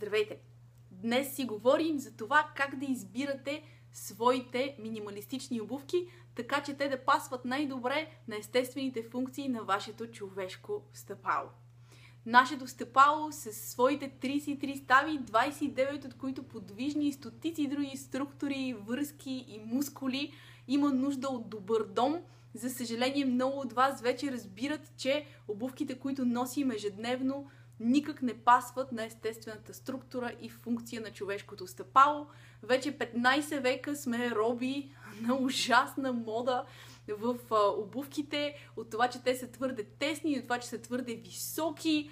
Здравейте! Днес си говорим за това как да избирате своите минималистични обувки, така че те да пасват най-добре на естествените функции на вашето човешко стъпало. Нашето стъпало с своите 33 стави, 29 от които подвижни и стотици други структури, връзки и мускули, има нужда от добър дом. За съжаление, много от вас вече разбират, че обувките, които носим ежедневно, никак не пасват на естествената структура и функция на човешкото стъпало. Вече 15 века сме роби на ужасна мода в обувките, от това, че те са твърде тесни, от това, че са твърде високи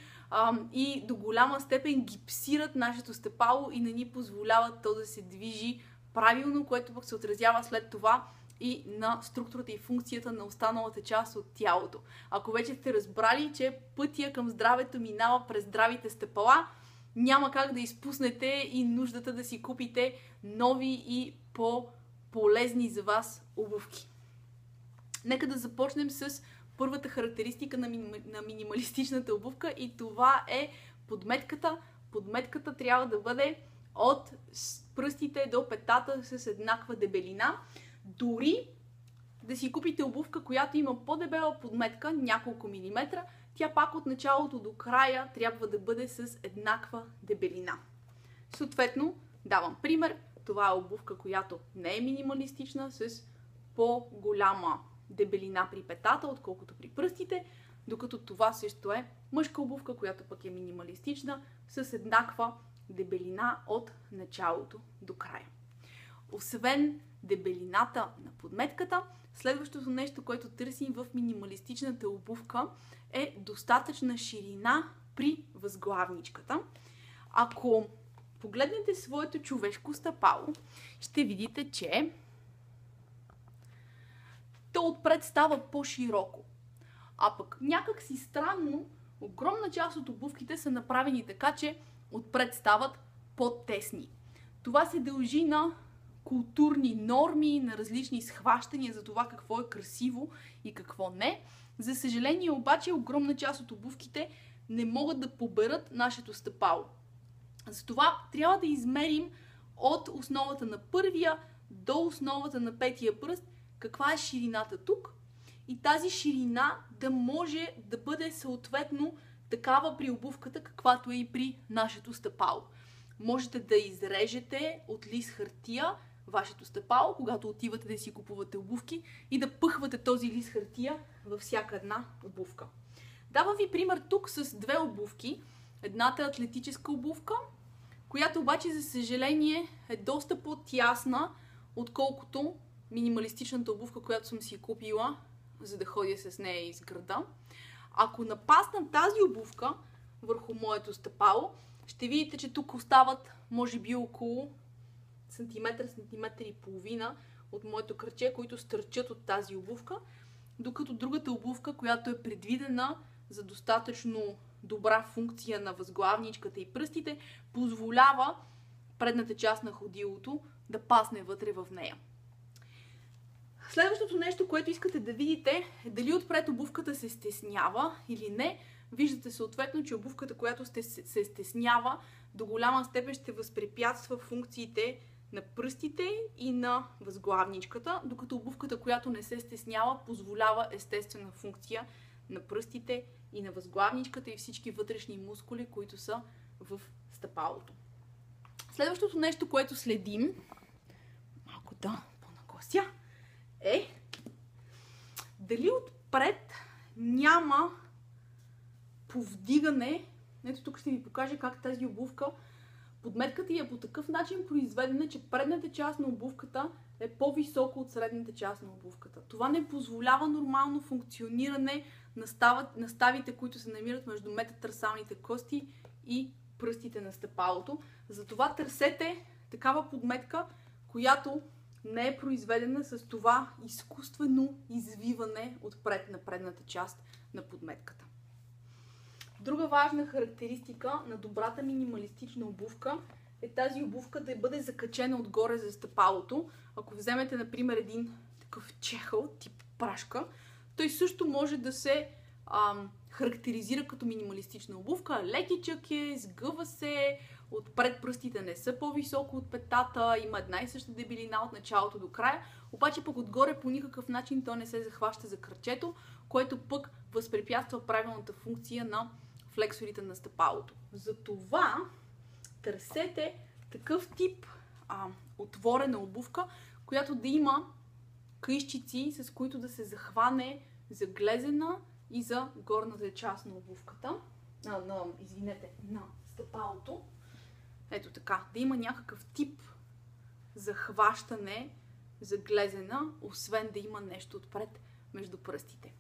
и до голяма степен гипсират нашето стъпало и не ни позволяват то да се движи правилно, което пък се отразява след това и на структурата и функцията на останалата част от тялото. Ако вече сте разбрали, че пътя към здравето минава през здравите стъпала, няма как да изпуснете и нуждата да си купите нови и по-полезни за вас обувки. Нека да започнем с първата характеристика на минималистичната обувка и това е подметката. Подметката трябва да бъде от пръстите до петата с еднаква дебелина. Дори да си купите обувка, която има по-дебела подметка, няколко милиметра, тя пак от началото до края трябва да бъде с еднаква дебелина. Съответно, давам пример, това е обувка, която не е минималистична, с по-голяма дебелина при петата, отколкото при пръстите, докато това също е мъжка обувка, която пък е минималистична, с еднаква дебелина от началото до края. Освен дебелината на подметката, следващото нещо, което търсим в минималистичната обувка е достатъчна ширина при възглавничката. Ако погледнете своето човешко стъпало, ще видите, че то отпред става по-широко. А пък някак си странно, огромна част от обувките са направени така, че отпред стават по-тесни. Това се дължи на културни норми, на различни схващания за това какво е красиво и какво не. За съжаление обаче, огромна част от обувките не могат да поберат нашето стъпало. Затова трябва да измерим от основата на първия до основата на петия пръст каква е ширината тук и тази ширина да може да бъде съответно такава при обувката, каквато е и при нашето стъпало. Можете да изрежете от лист хартия вашето стъпало, когато отивате да си купувате обувки и да пъхвате този лист хартия във всяка една обувка. Давам ви пример тук с две обувки. Едната е атлетическа обувка, която обаче за съжаление е доста по-тясна, отколкото минималистичната обувка, която съм си купила, за да ходя с нея из града. Ако напаснам тази обувка върху моето стъпало, ще видите, че тук остават може би около сантиметър и половина от моето кръче, които стърчат от тази обувка, докато другата обувка, която е предвидена за достатъчно добра функция на възглавничката и пръстите, позволява предната част на ходилото да пасне вътре в нея. Следващото нещо, което искате да видите, е дали отпред обувката се стеснява или не. Виждате съответно, че обувката, която се стеснява, до голяма степен ще възпрепятства функциите на пръстите и на възглавничката, докато обувката, която не се стеснява, позволява естествена функция на пръстите и на възглавничката и всички вътрешни мускули, които са в стъпалото. Следващото нещо, което следим, малко да понаглася, е дали отпред няма повдигане. Ето тук ще ви покажа как тази обувка, подметката ѝ е по такъв начин произведена, че предната част на обувката е по-високо от средната част на обувката. Това не позволява нормално функциониране на ставите, които се намират между метатърсалните кости и пръстите на стъпалото. Затова търсете такава подметка, която не е произведена с това изкуствено извиване отпред на предната част на подметката. Друга важна характеристика на добрата минималистична обувка е тази обувка да бъде закачена отгоре за стъпалото. Ако вземете, например, един такъв чехъл, тип прашка, той също може да се характеризира като минималистична обувка. Лекичък е, сгъва се, Отпред пръстите не са по-високо от петата, има една и съща дебелина от началото до края, обаче пък отгоре по никакъв начин то не се захваща за кръчето, което пък възпрепятства правилната функция на флексорите на стъпалото. Затова търсете такъв тип отворена обувка, която да има къищици, с които да се захване за глезена и за горната част на обувката. На стъпалото. Ето така. Да има някакъв тип захващане за глезена, освен да има нещо отпред между пръстите.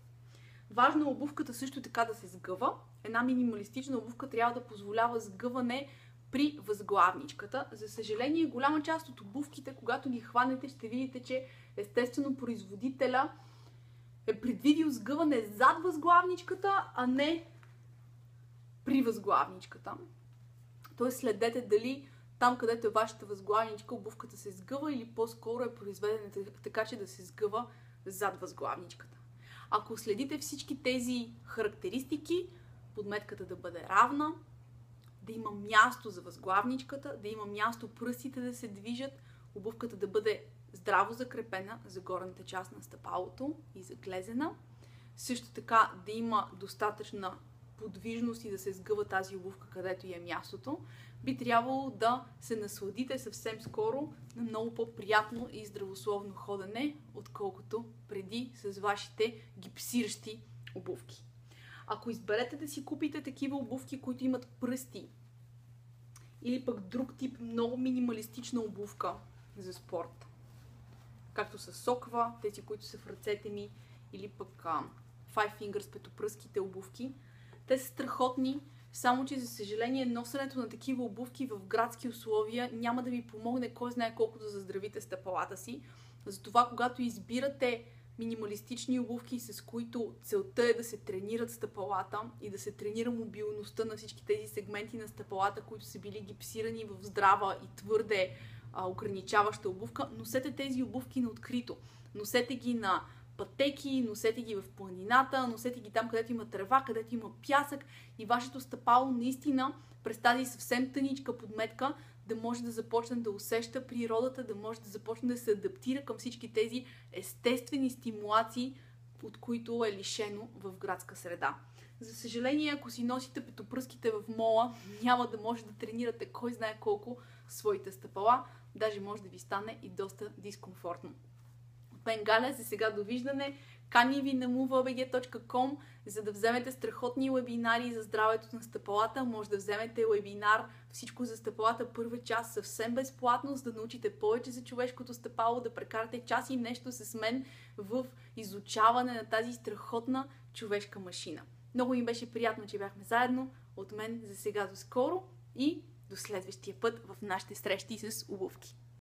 Важно е обувката също така да се сгъва. Една минималистична обувка трябва да позволява сгъване при възглавничката. За съжаление, голяма част от обувките, когато ги хванете, ще видите, че естествено производителя е предвидил сгъване зад възглавничката, а не при възглавничката. Тоест следете дали там, където е вашата възглавничка, обувката се сгъва или по-скоро е произведена така, че да се сгъва зад възглавничката. Ако следите всички тези характеристики, подметката да бъде равна, да има място за възглавничката, да има място пръстите да се движат, обувката да бъде здраво закрепена за горната част на стъпалото и заглезена. Също така да има достатъчна подвижност и да се сгъва тази обувка, където е мястото, би трябвало да се насладите съвсем скоро на много по-приятно и здравословно ходене, отколкото преди с вашите гипсиращи обувки. Ако изберете да си купите такива обувки, които имат пръсти, или пък друг тип много минималистична обувка за спорт, както са соква, тези, които са в ръцете ми, или пък Five Fingers петопръските обувки, те са страхотни, само че за съжаление носенето на такива обувки в градски условия няма да ви помогне кой знае колко да заздравите стъпалата си. Затова, когато избирате минималистични обувки, с които целта е да се тренират стъпалата и да се тренира мобилността на всички тези сегменти на стъпалата, които са били гипсирани в здрава и твърде ограничаваща обувка, носете тези обувки на открито. Носете ги на пътеки, носете ги в планината, носете ги там, където има трева, където има пясък и вашето стъпало наистина през тази съвсем тъничка подметка да може да започне да усеща природата, да може да започне да се адаптира към всички тези естествени стимулации, от които е лишено в градска среда. За съжаление, ако си носите петопръските в мола, няма да може да тренирате кой знае колко своите стъпала, даже може да ви стане и доста дискомфортно. От мен Галя, за сега довиждане. Каня ви на moveabg.com, за да вземете страхотни вебинари за здравето на стъпалата. Може да вземете вебинар "Всичко за стъпалата", първа част съвсем безплатно, за да научите повече за човешкото стъпало, да прекарате час и нещо с мен в изучаване на тази страхотна човешка машина. Много ми беше приятно, че бяхме заедно. От мен за сега до скоро и до следващия път в нашите срещи с обувки.